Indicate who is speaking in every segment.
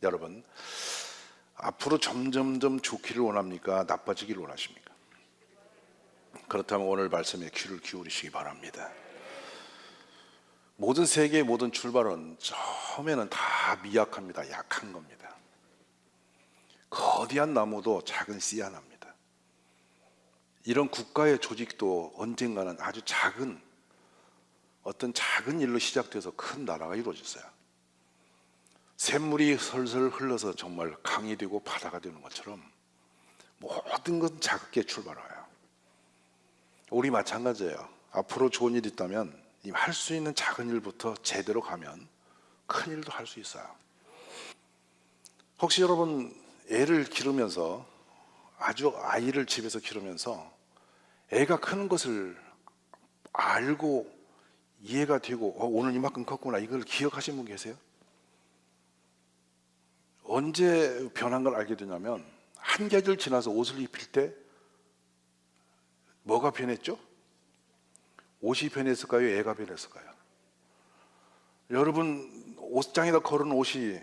Speaker 1: 여러분, 앞으로 점점점 좋기를 원합니까? 나빠지기를 원하십니까? 그렇다면 오늘 말씀에 귀를 기울이시기 바랍니다. 모든 세계의 모든 출발은 처음에는 다 미약합니다. 약한 겁니다. 거대한 나무도 작은 씨 하나입니다. 이런 국가의 조직도 언젠가는 아주 작은 어떤 작은 일로 시작돼서 큰 나라가 이루어졌어요. 샘물이 설설 흘러서 정말 강이 되고 바다가 되는 것처럼 모든 건 작게 출발해요. 우리 마찬가지예요. 앞으로 좋은 일이 있다면 할 수 있는 작은 일부터 제대로 가면 큰 일도 할 수 있어요. 혹시 여러분 애를 기르면서 아주 아이를 집에서 기르면서 애가 크는 것을 알고 이해가 되고 오늘 이만큼 컸구나 이걸 기억하신 분 계세요? 언제 변한 걸 알게 되냐면 한 계절 지나서 옷을 입힐 때 뭐가 변했죠? 옷이 변했을까요? 애가 변했을까요? 여러분 옷장에다 걸어놓은 옷이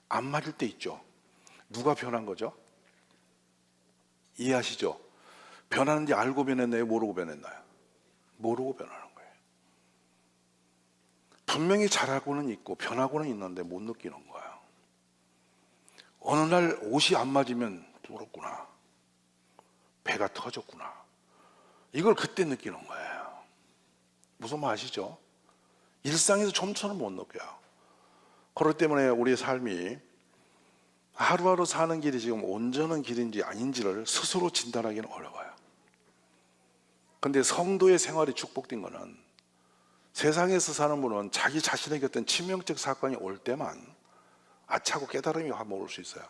Speaker 1: 안 맞을 때 있죠? 누가 변한 거죠? 이해하시죠? 변하는지 알고 변했나요? 모르고 변했나요? 모르고 변하는 거예요. 분명히 잘하고는 있고 변하고는 있는데 못 느끼는 거예요. 어느 날 옷이 안 맞으면 부럽구나, 배가 터졌구나, 이걸 그때 느끼는 거예요. 무슨 말 아시죠? 일상에서 좀처럼 못 느껴요. 그렇기 때문에 우리의 삶이 하루하루 사는 길이 지금 온전한 길인지 아닌지를 스스로 진단하기는 어려워요. 근데 성도의 생활이 축복된 거는 세상에서 사는 분은 자기 자신에게 어떤 치명적 사건이 올 때만 아차고 깨달음이 한번 올 수 있어요.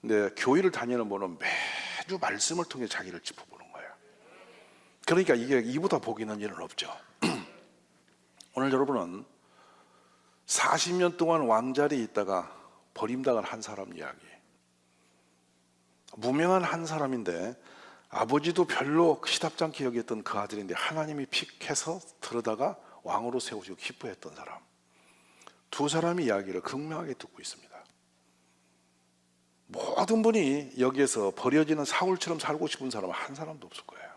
Speaker 1: 근데 교회를 다니는 분은 매주 말씀을 통해 자기를 짚어보는 거예요. 그러니까 이게 이보다 복 있는 일은 없죠. 오늘 여러분은 40년 동안 왕자리에 있다가 버림당한 한 사람 이야기. 무명한 한 사람인데 아버지도 별로 시답지 않게 여겼던 그 아들인데 하나님이 픽해서 들어다가 왕으로 세우시고 기뻐했던 사람. 두 사람의 이야기를 극명하게 듣고 있습니다. 모든 분이 여기에서 버려지는 사울처럼 살고 싶은 사람은 한 사람도 없을 거예요.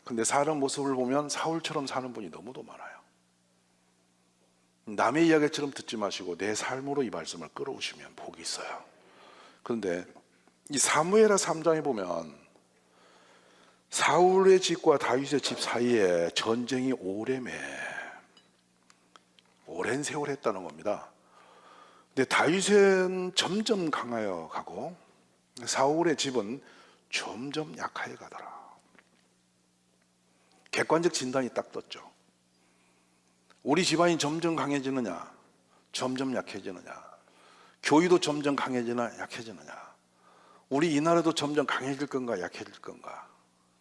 Speaker 1: 근데 사람 모습을 보면 사울처럼 사는 분이 너무도 많아요. 남의 이야기처럼 듣지 마시고 내 삶으로 이 말씀을 끌어오시면 복이 있어요. 그런데 이 사무엘하 3장에 보면 사울의 집과 다윗의 집 사이에 전쟁이 오래매 오랜 세월 했다는 겁니다. 근데 다윗은 점점 강하여 가고 사울의 집은 점점 약하여 가더라. 객관적 진단이 딱 떴죠. 우리 집안이 점점 강해지느냐, 점점 약해지느냐, 교회도 점점 강해지나 약해지느냐, 우리 이 나라도 점점 강해질 건가 약해질 건가,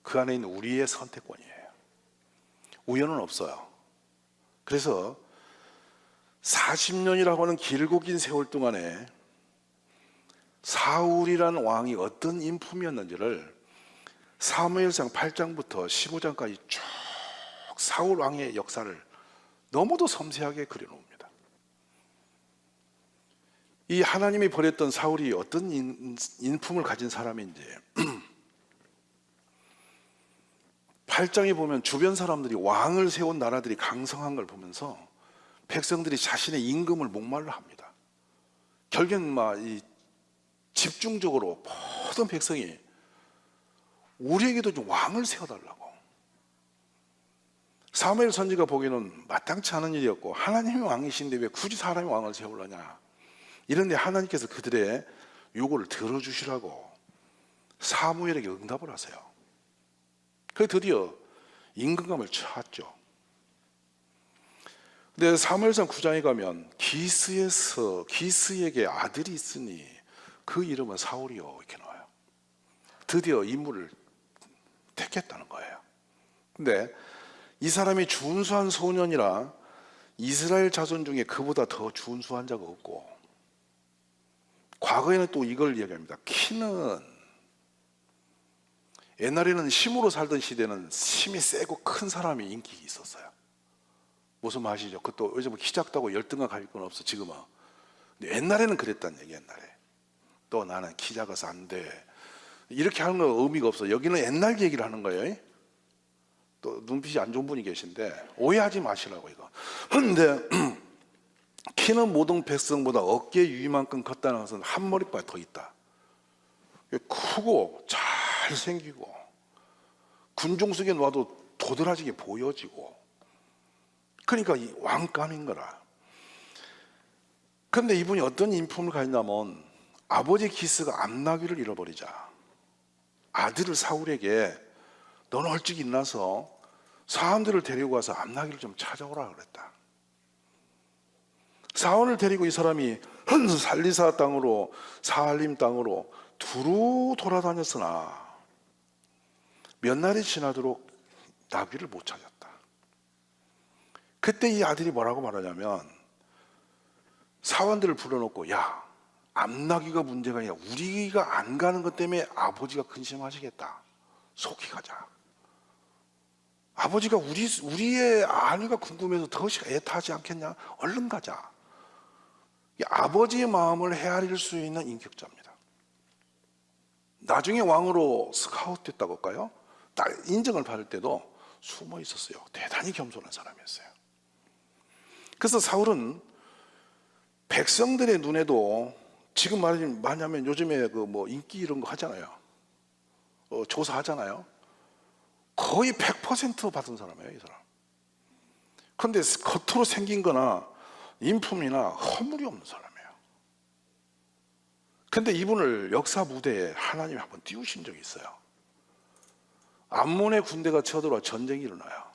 Speaker 1: 그 안에 있는 우리의 선택권이에요. 우연은 없어요. 그래서 40년이라고 하는 길고 긴 세월 동안에 사울이라는 왕이 어떤 인품이었는지를 사무엘상 8장부터 15장까지 쭉 사울 왕의 역사를 너무도 섬세하게 그려놓습니다. 이 하나님이 버렸던 사울이 어떤 인품을 가진 사람인지 8장에 보면 주변 사람들이 왕을 세운 나라들이 강성한 걸 보면서 백성들이 자신의 임금을 목말라 합니다. 결국엔 집중적으로 모든 백성이 우리에게도 좀 왕을 세워달라고. 사무엘 선지가 보기에는 마땅치 않은 일이었고 하나님이 왕이신데 왜 굳이 사람이 왕을 세우려냐, 이런데 하나님께서 그들의 요구를 들어주시라고 사무엘에게 응답을 하세요. 그래서 드디어 임금감을 찾죠. 근데 사무엘상 9장에 가면 기스에게 아들이 있으니 그 이름은 사울이요 이렇게 나와요. 드디어 인물을 택했다는 거예요. 근데 이 사람이 준수한 소년이라 이스라엘 자손 중에 그보다 더 준수한 자가 없고, 과거에는 또 이걸 이야기합니다. 키는 옛날에는 힘으로 살던 시대는 힘이 세고 큰 사람이 인기 있었어요. 무슨 말이죠? 그것도 요즘 키 작다고 열등감 가질 건 없어 지금은. 옛날에는 그랬단 얘기, 옛날에. 또 나는 키 작아서 안 돼. 이렇게 하는 거 의미가 없어. 여기는 옛날 얘기를 하는 거예요. 또 눈빛이 안 좋은 분이 계신데 오해하지 마시라고 이거. 근데 키는 모든 백성보다 어깨 위만큼 컸다는 것은 한 머리빨 더 있다. 크고 잘생기고 군중 속에 놔도 도드라지게 보여지고, 그러니까 이 왕감인 거라. 그런데 이분이 어떤 인품을 가졌냐면 아버지 기스가 암나귀를 잃어버리자 아들을 사울에게 너는 일찍 일어나서 사람들을 데리고 가서 암나귀를 좀 찾아오라 그랬다. 사울을 데리고 이 사람이 살리사 땅으로 사할림 땅으로 두루 돌아다녔으나 몇 날이 지나도록 나귀를 못 찾았다. 그때 이 아들이 뭐라고 말하냐면 사원들을 불러놓고 야, 암나귀가 문제가 아니라 우리가 안 가는 것 때문에 아버지가 근심하시겠다. 속히 가자. 아버지가 우리의 안위가 궁금해서 더 애타하지 않겠냐? 얼른 가자. 아버지의 마음을 헤아릴 수 있는 인격자입니다. 나중에 왕으로 스카우트 됐다고 할까요? 딱 인정을 받을 때도 숨어 있었어요. 대단히 겸손한 사람이었어요. 그래서 사울은 백성들의 눈에도 지금 말하면 요즘에 그 뭐 인기 이런 거 하잖아요. 조사하잖아요. 거의 100% 받은 사람이에요, 이 사람. 그런데 겉으로 생긴 거나 인품이나 허물이 없는 사람이에요. 그런데 이분을 역사 무대에 하나님이 한번 띄우신 적이 있어요. 암몬의 군대가 쳐들어와 전쟁이 일어나요.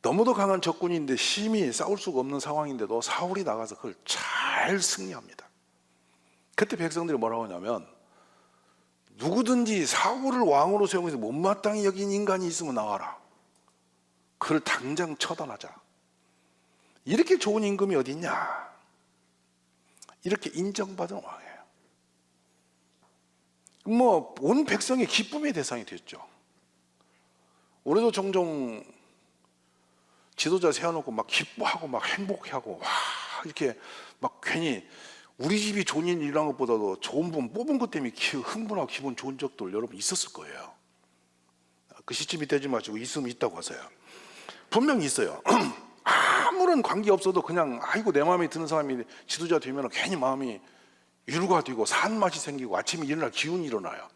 Speaker 1: 너무도 강한 적군인데 심히 싸울 수가 없는 상황인데도 사울이 나가서 그걸 잘 승리합니다. 그때 백성들이 뭐라고 하냐면 누구든지 사울을 왕으로 세우면서 못마땅히 여긴 인간이 있으면 나와라. 그를 당장 처단하자. 이렇게 좋은 임금이 어디 있냐? 이렇게 인정받은 왕이에요. 뭐 온 백성의 기쁨의 대상이 됐죠. 우리도 종종 지도자 세워놓고 막 기뻐하고 막 행복해하고 와 이렇게 막 괜히 우리 집이 좋은 일 일어난 것보다도 좋은 분 뽑은 것 때문에 흥분하고 기분 좋은 적도 여러분 있었을 거예요. 그 시점이 되지 마시고 있으면 있다고 하세요. 분명히 있어요. 아무런 관계 없어도 그냥 아이고 내 마음에 드는 사람이 지도자 되면 괜히 마음이 위로가 되고 산 맛이 생기고 아침에 일어날 기운이 일어나요.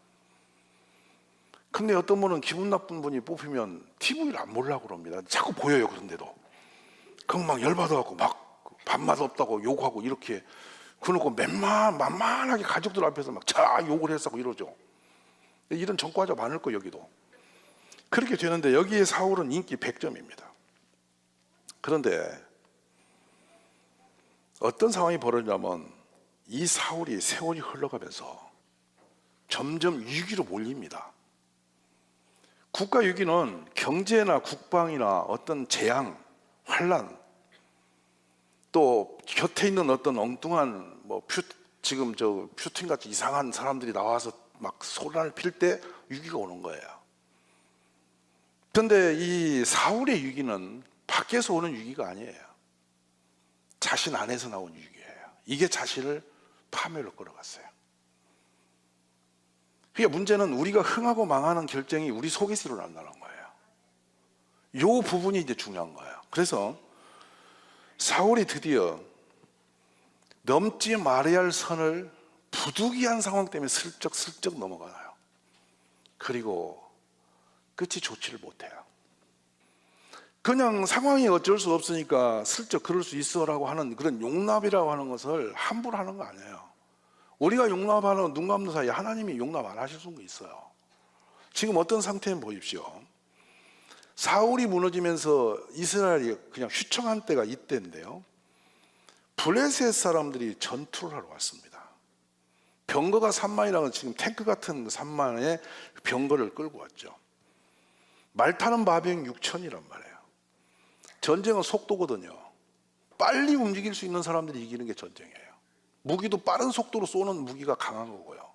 Speaker 1: 근데 어떤 분은 기분 나쁜 분이 뽑히면 TV를 안 보려고 그럽니다. 자꾸 보여요. 그런데도 그럼 막 열받아갖고 막 밥맛 없다고 욕하고 이렇게 그놓고 만만하게 가족들 앞에서 막 자 욕을 했었고 이러죠. 이런 전과자 많을 거 여기도. 그렇게 되는데 여기에 사울은 인기 100점입니다. 그런데 어떤 상황이 벌어지냐면 이 사울이 세월이 흘러가면서 점점 위기로 몰립니다. 국가 위기는 경제나 국방이나 어떤 재앙, 환란, 또 곁에 있는 어떤 엉뚱한 지금 푸틴 같이 이상한 사람들이 나와서 막 소란을 필 때 위기가 오는 거예요. 그런데 이 사울의 위기는 밖에서 오는 위기가 아니에요. 자신 안에서 나온 위기예요. 이게 자신을 파멸로 끌어갔어요. 그러니까 문제는 우리가 흥하고 망하는 결정이 우리 속에서 일어난다는 거예요. 이 부분이 이제 중요한 거예요. 그래서 사울이 드디어 넘지 말아야 할 선을 부득이한 상황 때문에 슬쩍 넘어가요. 그리고 끝이 좋지를 못해요. 그냥 상황이 어쩔 수 없으니까 슬쩍 그럴 수 있어라고 하는 그런 용납이라고 하는 것을 함부로 하는 거 아니에요. 우리가 용납하는 눈 감는 사이에 하나님이 용납 안 하실 수가 있어요. 지금 어떤 상태는 보십시오. 사울이 무너지면서 이스라엘이 그냥 휘청한 때가 이때인데요. 블레셋 사람들이 전투를 하러 왔습니다. 병거가 3만이라는 지금 탱크 같은 3만의 병거를 끌고 왔죠. 말 타는 마병 6천이란 말이에요. 전쟁은 속도거든요. 빨리 움직일 수 있는 사람들이 이기는 게 전쟁이에요. 무기도 빠른 속도로 쏘는 무기가 강한 거고요.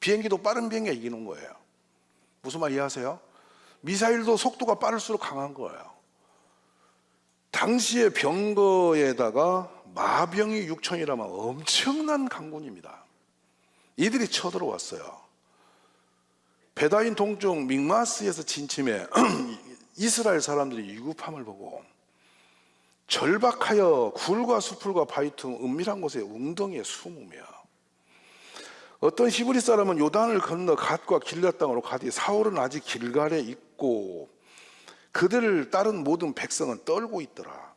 Speaker 1: 비행기도 빠른 비행기가 이기는 거예요. 무슨 말 이해하세요? 미사일도 속도가 빠를수록 강한 거예요. 당시의 병거에다가 마병이 6천이라면 엄청난 강군입니다. 이들이 쳐들어왔어요. 베다인 동쪽 믹마스에서 진침해 이스라엘 사람들이 위급함을 보고 절박하여 굴과 수풀과 바위 틈 은밀한 곳에 웅덩이에 숨으며, 어떤 히브리 사람은 요단을 건너 갓과 길앗 땅으로 가되 사울은 아직 길갈에 있고 그들을 따른 모든 백성은 떨고 있더라.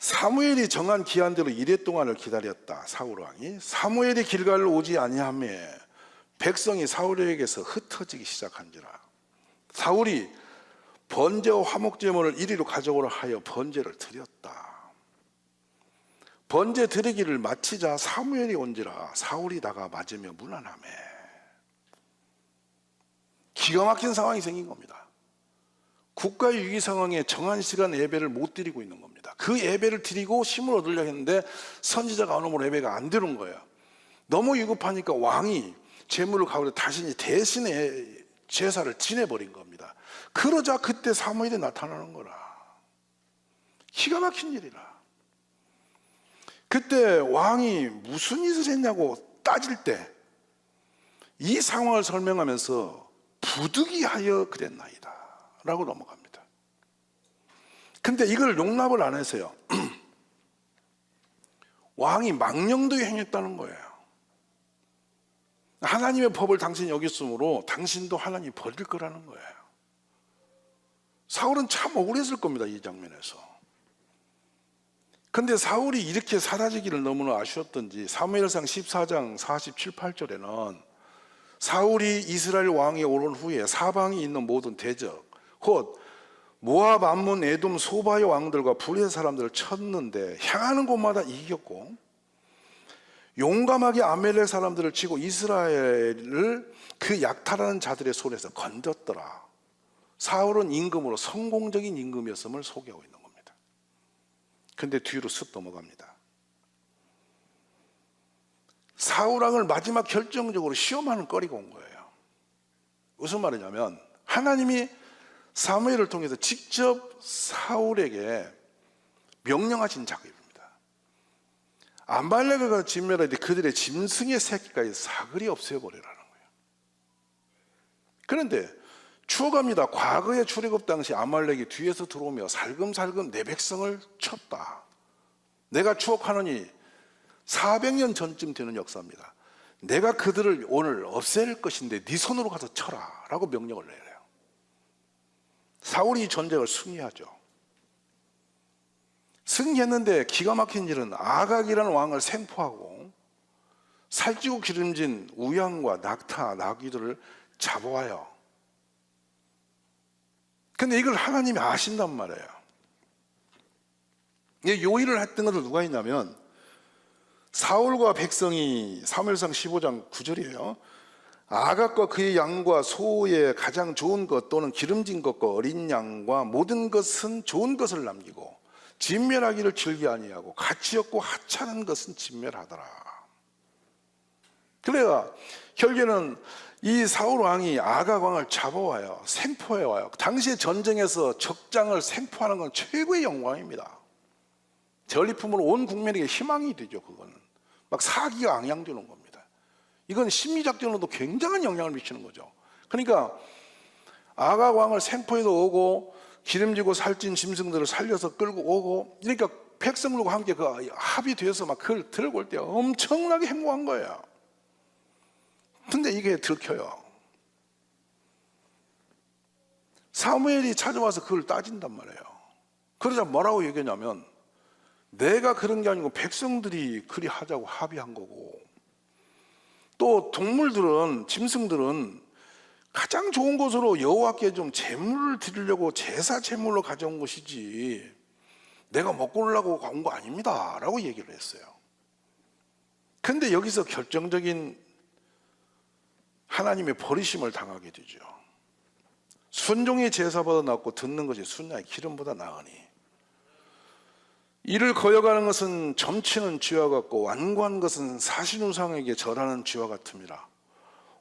Speaker 1: 사무엘이 정한 기한대로 이레 동안을 기다렸다. 사울 왕이 사무엘이 길갈로 오지 아니하며 백성이 사울에게서 흩어지기 시작한지라. 사울이 번제와 화목제물을 이리로 가져오라 하여 번제를 드렸다. 번제 드리기를 마치자 사무엘이 온지라 사울이 나가 맞으며 무난하매. 기가 막힌 상황이 생긴 겁니다. 국가의 위기 상황에 정한 시간 예배를 못 드리고 있는 겁니다. 그 예배를 드리고 힘을 얻으려 했는데 선지자가 안 오므로 예배가 안 되는 거예요. 너무 위급하니까 왕이 제물을 가오려 자신이 대신에 제사를 지내버린 겁니다. 그러자 그때 사무엘이 나타나는 거라. 기가 막힌 일이라. 그때 왕이 무슨 짓을 했냐고 따질 때 이 상황을 설명하면서 부득이하여 그랬나이다 라고 넘어갑니다. 근데 이걸 용납을 안 해서요. 왕이 망령되이 행했다는 거예요. 하나님의 법을 당신이 여겼으므로 당신도 하나님이 버릴 거라는 거예요. 사울은 참 억울했을 겁니다. 이 장면에서. 근데 사울이 이렇게 사라지기를 너무나 아쉬웠던지 사무엘상 14장 47, 8절에는 사울이 이스라엘 왕에 오른 후에 사방에 있는 모든 대적 곧 모압, 암몬, 에돔, 소바의 왕들과 불의 사람들을 쳤는데 향하는 곳마다 이겼고 용감하게 아멜렉 사람들을 치고 이스라엘을 그 약탈하는 자들의 손에서 건졌더라. 사울은 임금으로 성공적인 임금이었음을 소개하고 있는 겁니다. 근데 뒤로 쓱 넘어갑니다. 사울왕을 마지막 결정적으로 시험하는 거리가 온 거예요. 무슨 말이냐면 하나님이 사무엘을 통해서 직접 사울에게 명령하신 작업입니다. 아말렉을 진멸할 때 그들의 짐승의 새끼까지 사그리 없애버리라는 거예요. 그런데 추억합니다. 과거의 출애굽 당시 아말렉이 뒤에서 들어오며 살금살금 내 백성을 쳤다. 내가 추억하노니 400년 전쯤 되는 역사입니다. 내가 그들을 오늘 없앨 것인데 네 손으로 가서 쳐라 라고 명령을 내려요. 사울이 이 전쟁을 승리하죠. 승리했는데 기가 막힌 일은 아각이라는 왕을 생포하고 살찌고 기름진 우양과 낙타, 나귀들을 잡아와요. 근데 이걸 하나님이 아신단 말이에요. 이 요일을 했던 것을 누가 했냐면 사울과 백성이 사무엘상 15장 9절이에요. 아각과 그의 양과 소의 가장 좋은 것 또는 기름진 것과 어린 양과 모든 것은 좋은 것을 남기고 진멸하기를 즐겨 아니하고 가치 없고 하찮은 것은 진멸하더라. 그래야 결국에는 이 사울 왕이 아각 왕을 잡아와요. 생포해 와요. 당시의 전쟁에서 적장을 생포하는 건 최고의 영광입니다. 전리품으로 온 국민에게 희망이 되죠. 그거는 막 사기가 앙양되는 겁니다. 이건 심리작전으로도 굉장한 영향을 미치는 거죠. 그러니까 아각 왕을 생포해서 오고 기름지고 살찐 짐승들을 살려서 끌고 오고, 그러니까 백성들과 함께 그 합의되어서 막 그걸 들고 올 때 엄청나게 행복한 거예요. 근데 이게 들켜요. 사무엘이 찾아와서 그걸 따진단 말이에요. 그러자 뭐라고 얘기하냐면 내가 그런 게 아니고 백성들이 그리 하자고 합의한 거고, 또 동물들은, 짐승들은 가장 좋은 곳으로 여호와께 좀 제물을 드리려고 제사 제물로 가져온 것이지 내가 먹고 오려고 온 거 아닙니다 라고 얘기를 했어요. 근데 여기서 결정적인 하나님의 버리심을 당하게 되죠. 순종이 제사보다 낫고 듣는 것이 순양의 기름보다 나으니 이를 거역하는 것은 점치는 쥐와 같고 완고한 것은 사신우상에게 절하는 쥐와 같음이라.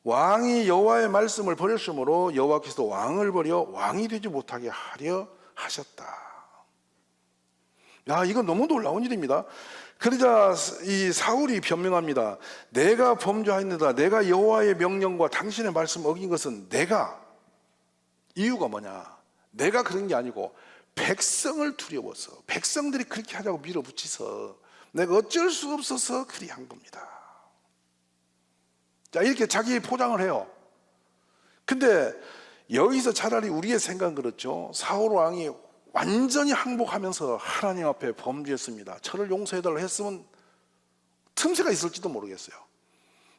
Speaker 1: 왕이 여호와의 말씀을 버렸으므로 여호와께서 왕을 버려 왕이 되지 못하게 하려 하셨다. 야, 이건 너무 놀라운 일입니다. 그러자 이 사울이 변명합니다. 내가 범죄하였느라 내가 여호와의 명령과 당신의 말씀 어긴 것은 이유가 뭐냐? 내가 그런 게 아니고 백성을 두려워서, 백성들이 그렇게 하자고 밀어붙여서 내가 어쩔 수 없어서 그리 한 겁니다. 자, 이렇게 자기 포장을 해요. 근데 여기서 차라리 우리의 생각은 그렇죠. 사울 왕이 완전히 항복하면서 하나님 앞에 범죄했습니다. 저를 용서해달라고 했으면 틈새가 있을지도 모르겠어요.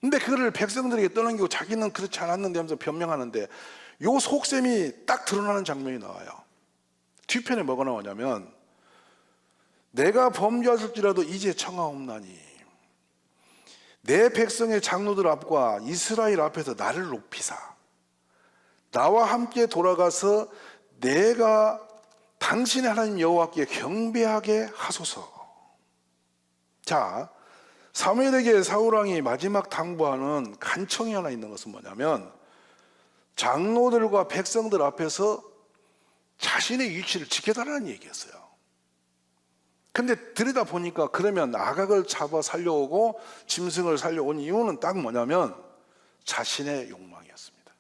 Speaker 1: 근데 그거를 백성들에게 떠넘기고 자기는 그렇지 않았는데 하면서 변명하는데 요 속셈이 딱 드러나는 장면이 나와요. 뒤편에 뭐가 나오냐면 내가 범죄하였을지라도 이제 청하옵나니 내 백성의 장로들 앞과 이스라엘 앞에서 나를 높이사 나와 함께 돌아가서 내가 당신의 하나님 여호와께 경배하게 하소서. 자, 사무엘에게 사울 왕이 마지막 당부하는 간청이 하나 있는 것은 뭐냐면 장로들과 백성들 앞에서 자신의 위치를 지켜달라는 얘기였어요. 근데 들여다보니까 그러면 아각을 잡아 살려오고 짐승을 살려온 이유는 딱 뭐냐면 자신의 욕망이었습니다.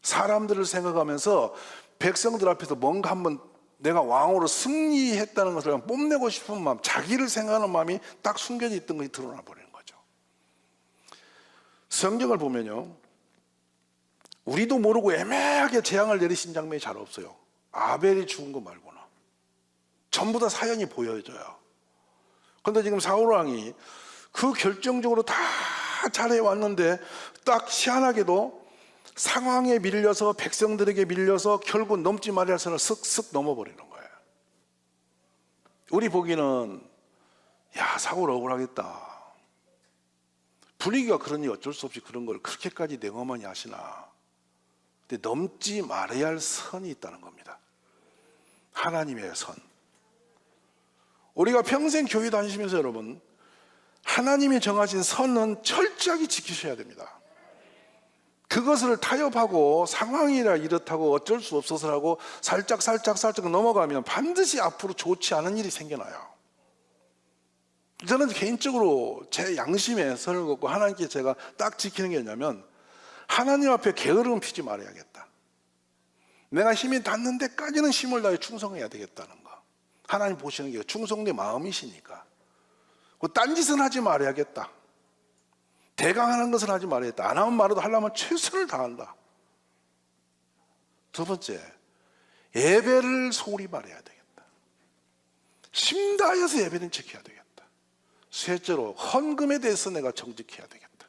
Speaker 1: 사람들을 생각하면서 백성들 앞에서 뭔가 한번 내가 왕으로 승리했다는 것을 뽐내고 싶은 마음, 자기를 생각하는 마음이 딱 숨겨져 있던 것이 드러나 버리는 거죠. 성경을 보면요, 우리도 모르고 애매하게 재앙을 내리신 장면이 잘 없어요. 아벨이 죽은 거 말고는 전부 다 사연이 보여져요. 그런데 지금 사울 왕이 그 결정적으로 다 잘해왔는데 딱 희한하게도 상황에 밀려서 백성들에게 밀려서 결국 넘지 말아야 할 선을 쓱쓱 넘어버리는 거예요. 우리 보기는 야, 사울 억울하겠다. 분위기가 그러니 어쩔 수 없이 그런 걸 그렇게까지 냉엄하니 하시나. 근데 넘지 말아야 할 선이 있다는 겁니다. 하나님의 선. 우리가 평생 교회 다니시면서 여러분, 하나님이 정하신 선은 철저하게 지키셔야 됩니다. 그것을 타협하고 상황이라 이렇다고 어쩔 수 없어서라고 살짝 넘어가면 반드시 앞으로 좋지 않은 일이 생겨나요. 저는 개인적으로 제 양심에 선을 긋고 하나님께 제가 딱 지키는 게 뭐냐면 하나님 앞에 게으름 피지 말아야겠다. 내가 힘이 닿는 데까지는 힘을 다해 충성해야 되겠다는 거. 하나님 보시는 게 충성된 마음이시니까. 딴짓은 하지 말아야겠다. 대강하는 것을 하지 말아야겠다. 안 하면 말아도 하려면 최선을 다한다. 두 번째, 예배를 소홀히 말해야 되겠다. 힘 다해서 예배는 지켜야 되겠다. 셋째로, 헌금에 대해서 내가 정직해야 되겠다.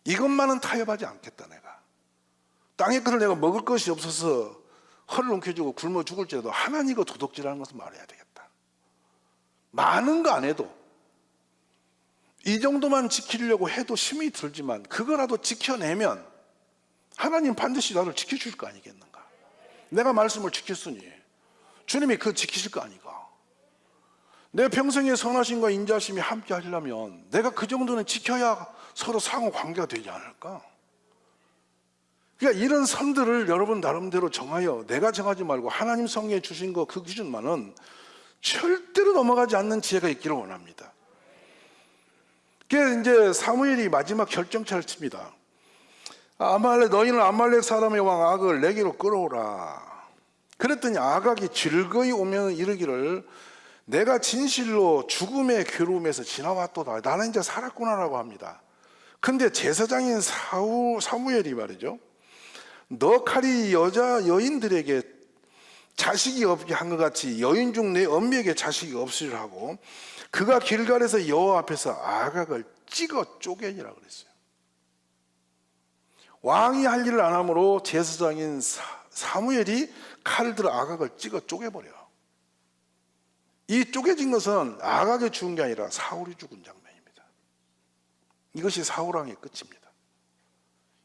Speaker 1: 이것만은 타협하지 않겠다. 내가 땅의 것을 내가 먹을 것이 없어서 허를 움켜쥐고 굶어 죽을지라도 하나님과 도둑질하는 것을 말해야 되겠다. 많은 거 안 해도 이 정도만 지키려고 해도 힘이 들지만 그거라도 지켜내면 하나님 반드시 나를 지켜줄 거 아니겠는가. 내가 말씀을 지켰으니 주님이 그거 지키실 거 아니가. 내 평생의 선하심과 인자심이 함께 하시려면 내가 그 정도는 지켜야 서로 상호 관계가 되지 않을까. 그러니까 이런 선들을 여러분 나름대로 정하여 내가 정하지 말고 하나님 성경에 주신 거 그 기준만은 절대로 넘어가지 않는 지혜가 있기를 원합니다. 그게 이제 사무엘이 마지막 결정차를 칩니다. 너희는 아말렉 사람의 왕 아각을 내게로 끌어오라. 그랬더니 아각이 즐거이 오면 이르기를 내가 진실로 죽음의 괴로움에서 지나왔도다. 나는 이제 살았구나라고 합니다. 근데 제사장인 사무엘이 말이죠, 너 칼이 여인들에게 자식이 없게 한 것 같이 여인 중 내 언니에게 자식이 없으리라 하고 그가 길갈에서 여호와 앞에서 아각을 찍어 쪼개니라 그랬어요. 왕이 할 일을 안 하므로 제사장인 사무엘이 칼을 들어 아각을 찍어 쪼개버려요. 이 쪼개진 것은 아각이 죽은 게 아니라 사울이 죽은 장면입니다. 이것이 사울 왕의 끝입니다.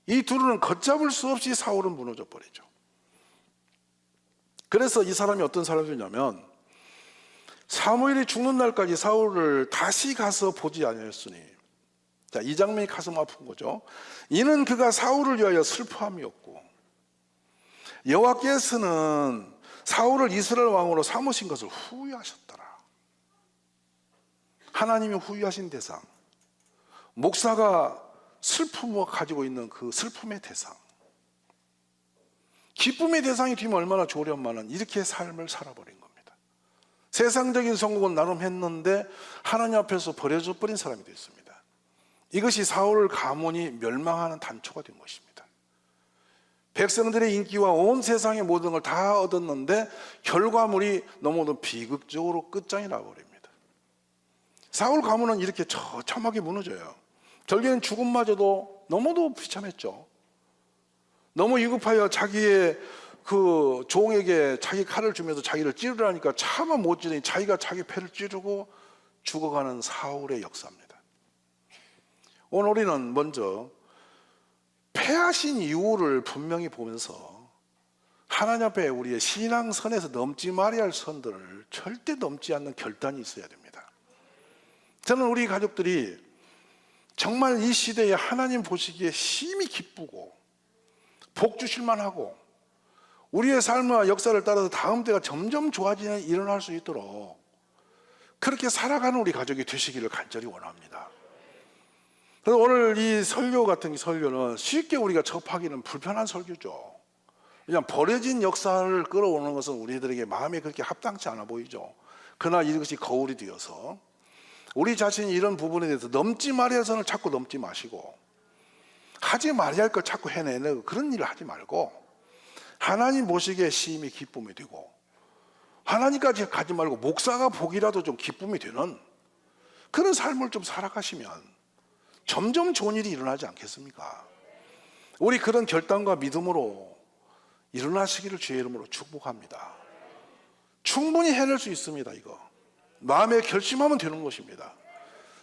Speaker 1: 이 둘은 걷잡을 수 없이 사울은 무너져 버리죠. 그래서 이 사람이 어떤 사람이냐면 사무엘이 죽는 날까지 사울을 다시 가서 보지 아니하였으니, 자, 이 장면이 가슴 아픈 거죠. 이는 그가 사울을 위하여 슬퍼함이었고 여호와께서는 사울을 이스라엘 왕으로 삼으신 것을 후회하셨더라. 하나님이 후회하신 대상, 목사가 슬픔을 가지고 있는 그 슬픔의 대상, 기쁨의 대상이 되면 얼마나 좋으련만은 이렇게 삶을 살아버린 겁니다. 세상적인 성공은 나름 했는데 하나님 앞에서 버려져 버린 사람이 됐습니다. 이것이 사울 가문이 멸망하는 단초가 된 것입니다. 백성들의 인기와 온 세상의 모든 걸 다 얻었는데 결과물이 너무도 비극적으로 끝장이 나버립니다. 사울 가문은 이렇게 처참하게 무너져요. 결국에는 죽음마저도 너무도 비참했죠. 너무 위급하여 자기의 그 종에게 자기 칼을 주면서 자기를 찌르라니까 차마 못 찌르니 자기가 자기 패를 찌르고 죽어가는 사울의 역사입니다. 오늘 우리는 먼저 패하신 이유를 분명히 보면서 하나님 앞에 우리의 신앙선에서 넘지 말아야 할 선들을 절대 넘지 않는 결단이 있어야 됩니다. 저는 우리 가족들이 정말 이 시대에 하나님 보시기에 심히 기쁘고 복 주실만 하고 우리의 삶과 역사를 따라서 다음 때가 점점 좋아지는 일어날 수 있도록 그렇게 살아가는 우리 가족이 되시기를 간절히 원합니다. 그래서 오늘 이 설교 같은 설교는 쉽게 우리가 접하기는 불편한 설교죠. 그냥 버려진 역사를 끌어오는 것은 우리들에게 마음에 그렇게 합당치 않아 보이죠. 그러나 이것이 거울이 되어서 우리 자신이 이런 부분에 대해서 넘지 말아야 할 선을 자꾸 넘지 마시고 하지 말아야 할 걸 자꾸 해내는 그런 일을 하지 말고 하나님 보시기에 심히 기쁨이 되고 하나님까지 가지 말고 목사가 보기라도 좀 기쁨이 되는 그런 삶을 좀 살아가시면 점점 좋은 일이 일어나지 않겠습니까? 우리 그런 결단과 믿음으로 일어나시기를 주의 이름으로 축복합니다. 충분히 해낼 수 있습니다. 이거 마음에 결심하면 되는 것입니다.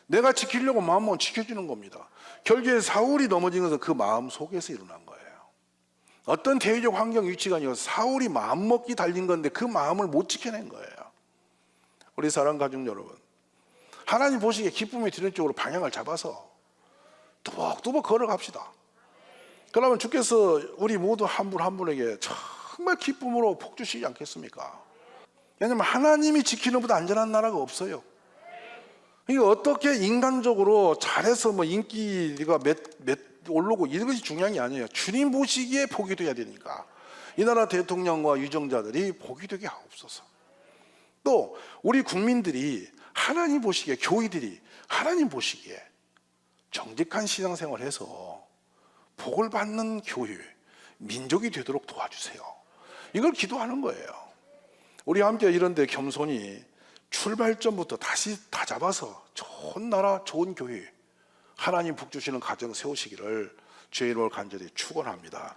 Speaker 1: 내가 지키려고 마음만 지켜주는 겁니다. 결국에 사울이 넘어진 것은 그 마음 속에서 일어난 거예요. 어떤 대외적 환경 위치가 아니라 사울이 마음먹기 달린 건데 그 마음을 못 지켜낸 거예요. 우리 사랑 가족 여러분, 하나님 보시기에 기쁨이 드는 쪽으로 방향을 잡아서 뚜벅뚜벅 걸어갑시다. 그러면 주께서 우리 모두 한 분 한 분에게 정말 기쁨으로 복 주시지 않겠습니까? 왜냐하면 하나님이 지키는 것보다 안전한 나라가 없어요. 이게 어떻게 인간적으로 잘해서 뭐 인기가 몇 오르고 이것이 중요한 게 아니에요. 주님 보시기에 복이 돼야 되니까 이 나라 대통령과 유정자들이 복이 되게 하옵소서. 또 우리 국민들이 하나님 보시기에, 교회들이 하나님 보시기에 정직한 신앙생활을 해서 복을 받는 교회, 민족이 되도록 도와주세요. 이걸 기도하는 거예요. 우리 함께 이런 데 겸손히 출발점부터 다시 다 잡아서 좋은 나라, 좋은 교회, 하나님 복 주시는 가정 세우시기를 주의 이름으로 간절히 축원합니다.